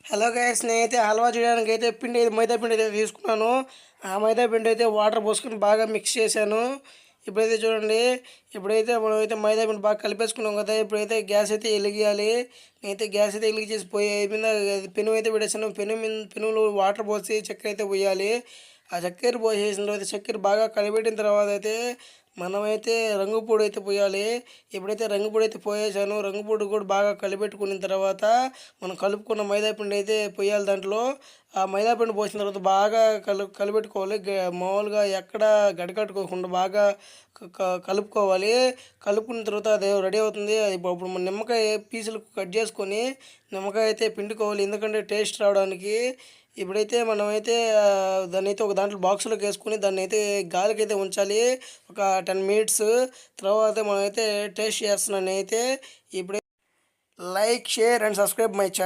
Hello guys, నేనైతే హల్వా చేయడానికి అయితే మైదా పిండి అయితే తీసుకున్నాను. ఆ మైదా పిండి అయితే వాటర్ పోసుకొని బాగా మిక్స్ చేశాను. ఇప్పుడైతే చూడండి, మనమైతే మైదా పిండి బాగా కలిపేసుకున్నాం కదా. ఇప్పుడైతే గ్యాస్ అయితే వెలిగియాలి. నేనైతే గ్యాస్ అయితే వెలిగించేసి మీద పెను అయితే పెట్టేసాను. పెనులో వాటర్ పోసి చక్కెర అయితే పోయాలి. ఆ చక్కెర పోసేసిన తర్వాత చక్కెర బాగా కలిపెట్టిన తర్వాత అయితే మనమైతే రంగు పొడి అయితే పోయాలి. ఎప్పుడైతే రంగు పొడి అయితే పోయేసానో రంగు పొడి కూడా బాగా కలిపెట్టుకున్న తర్వాత మనం కలుపుకున్న మైదా పిండి అయితే పోయాలి దాంట్లో. ఆ మైదా పిండి పోసిన తర్వాత బాగా కలిపెట్టుకోవాలి. మామూలుగా ఎక్కడ గడికట్టుకోకుండా బాగా కలుపుకోవాలి. కలుపుకున్న తర్వాత అది రెడీ అవుతుంది. అది ఇప్పుడు మన నిమ్మకాయ పీసులు కట్ చేసుకొని నిమ్మకాయ అయితే పిండుకోవాలి, ఎందుకంటే టేస్ట్ రావడానికి. ఇప్పుడైతే మనమైతే దాన్ని అయితే ఒక దాంట్లో బాక్స్లోకి వేసుకొని దాన్ని అయితే గాలికి అయితే ఉంచాలి ఒక 10 మినిట్స్. తర్వాత మనమైతే టేస్ట్ చేస్తున్నాను నేనైతే. ఇప్పుడే like, share and subscribe my channel.